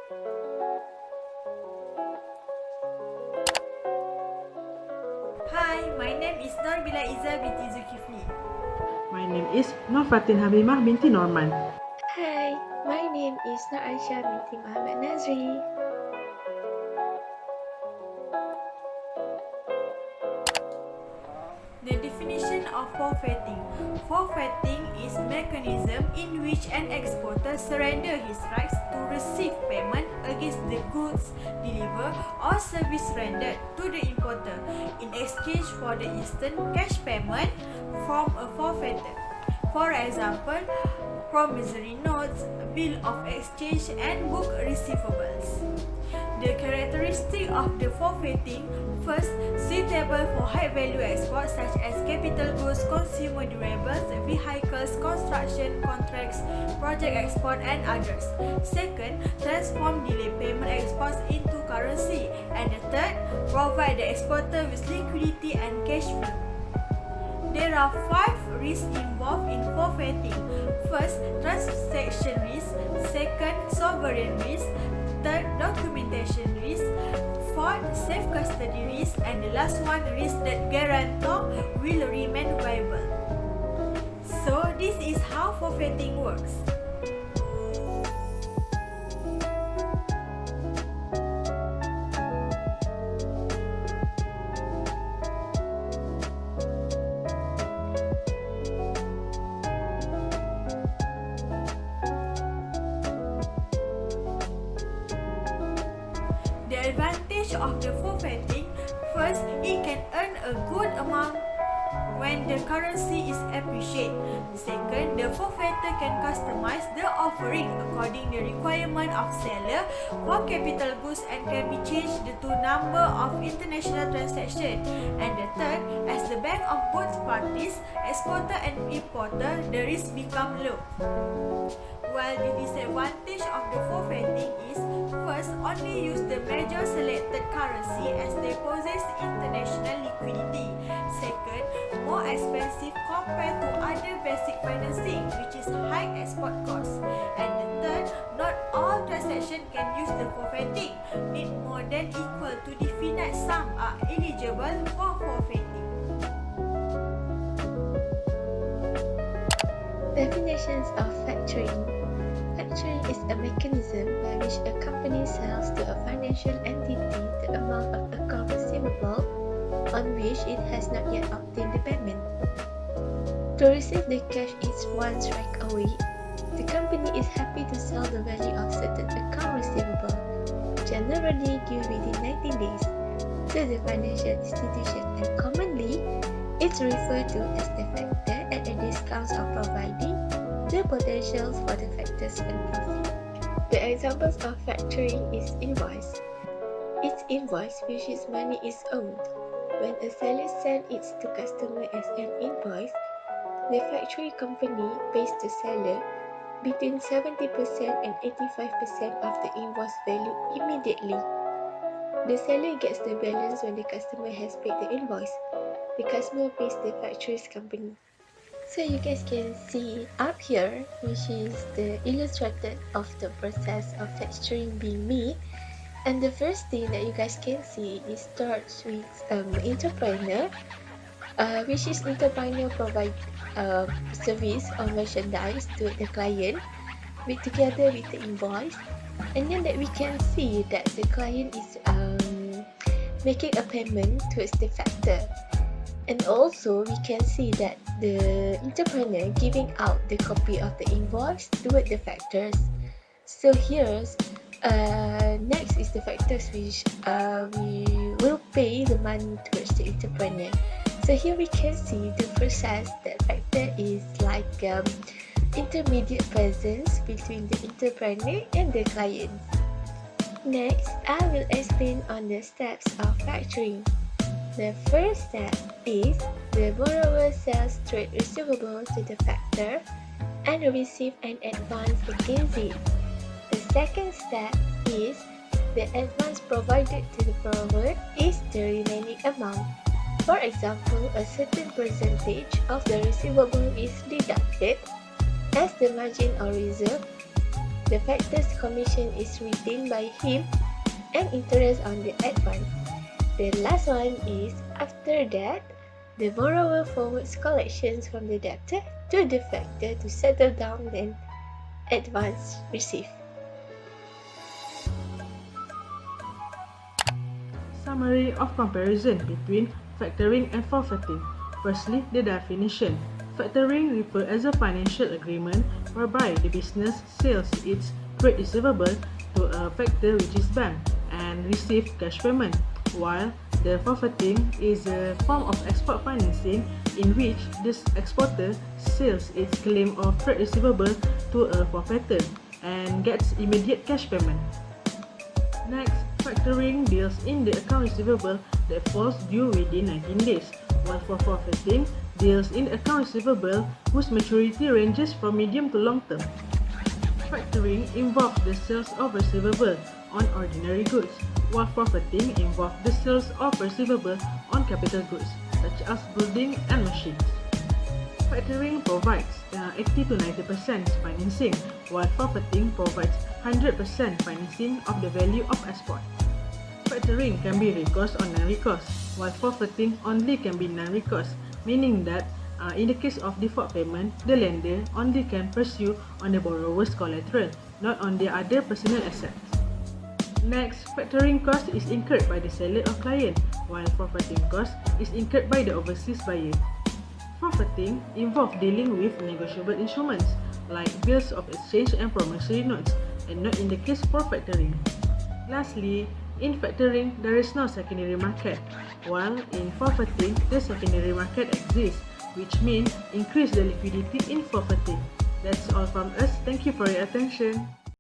Hi, my name is Nur Bilah Izzah binti Zulkifly. My name is Hamimah binti Norman. Hi, my name is Nur Aisya binti Mohamad Nazri. The definition of forfeiting. Forfeiting is a mechanism in which an exporter surrenders his rights to receive payment against the goods delivered or service rendered to the importer in exchange for the instant cash payment from a forfeiter. For example, promissory notes, bill of exchange and book receivables. The characteristic of the forfeiting: first, suitable for high-value exports such as capital goods, consumer durables, vehicles, construction contracts, project export and others. Second, transform delayed payment exports into currency. And the third, provide the exporter with liquidity and cash flow. There are 5 risks involved in forfeiting. First, transaction risk. Second, sovereign risk. Third, documentation risk. Fourth, safe custody risk. And the last one, risk that guarantor will remain viable. So, this is how forfeiting works. The advantage of the forfeiting: first, it can earn a good amount when the currency is appreciated. Second, the forfeiter can customize the offering according to the requirement of seller for capital goods and can be changed to number of international transactions. And the third, as the bank of both parties, exporter and importer, the risk become low. While the disadvantage of the forfeiting is, first, only use the major selected currency as they possess international liquidity. Second, more expensive compared to other basic financing, which is high export costs. And the third, not all transactions can use the forfeiting. Need more than equal to the finite sum are eligible for forfeiting. Definitions of factoring. Factoring is a mechanism by which a company sells to a financial entity the amount of account receivable on which it has not yet obtained the payment. To receive the cash is one strike away. The company is happy to sell the value of certain account receivable, generally due within 90 days, to the financial institution, and commonly it's referred to as the factor at a discount of providing the potential for the factors and profit. The examples of factoring is invoice. It's invoice which is money is owed. When a seller sends it to customer as an invoice, the factory company pays the seller between 70% and 85% of the invoice value immediately. The seller gets the balance when the customer has paid the invoice. The customer pays the factory's company. So you guys can see up here, which is the illustrated of the process of factoring being made. And the first thing that you guys can see is starts with entrepreneur, which is entrepreneur provide service or merchandise to the client together with the invoice. And then that we can see that the client is making a payment towards the factor. And also we can see that the entrepreneur giving out the copy of the invoice toward the factors. So here's next is the factors which we will pay the money towards the entrepreneur. So here we can see the process that factor is like intermediate presence between the entrepreneur and the client. Next, I will explain on the steps of factoring. The first step is the borrower sells trade receivable to the factor and receive an advance against it. The second step is the advance provided to the borrower is the remaining amount. For example, a certain percentage of the receivable is deducted as the margin or reserve The factor's commission is retained by him and interest on the advance. The last one is, after that, the borrower forwards collections from the debtor to the factor to settle down the advance received. Summary of comparison between factoring and forfeiting. Firstly, the definition. Factoring refers as a financial agreement whereby the business sells its trade receivable to a factor, which is bank, and receive cash payment, while the forfeiting is a form of export financing in which this exporter sells its claim of trade receivable to a forfeitor and gets immediate cash payment. Next, factoring deals in the account receivable that falls due within 19 days, while for forfeiting deals in the account receivable whose maturity ranges from medium to long term. Factoring involves the sales of receivable on ordinary goods, while forfeiting involves the sales of receivable on capital goods, such as building and machines. Factoring provides 80 to 90% financing, while forfeiting provides 100% financing of the value of export. Factoring can be recourse or non-recourse, while forfeiting only can be non-recourse, meaning that in the case of default payment, the lender only can pursue on the borrower's collateral, not on their other personal assets. Next, factoring cost is incurred by the seller or client, while forfeiting cost is incurred by the overseas buyer. Forfeiting involves dealing with negotiable instruments like bills of exchange and promissory notes, and not in the case for factoring. Lastly, in factoring, there is no secondary market, while in forfeiting, the secondary market exists, which means increase the liquidity in forfeiting. That's all from us. Thank you for your attention.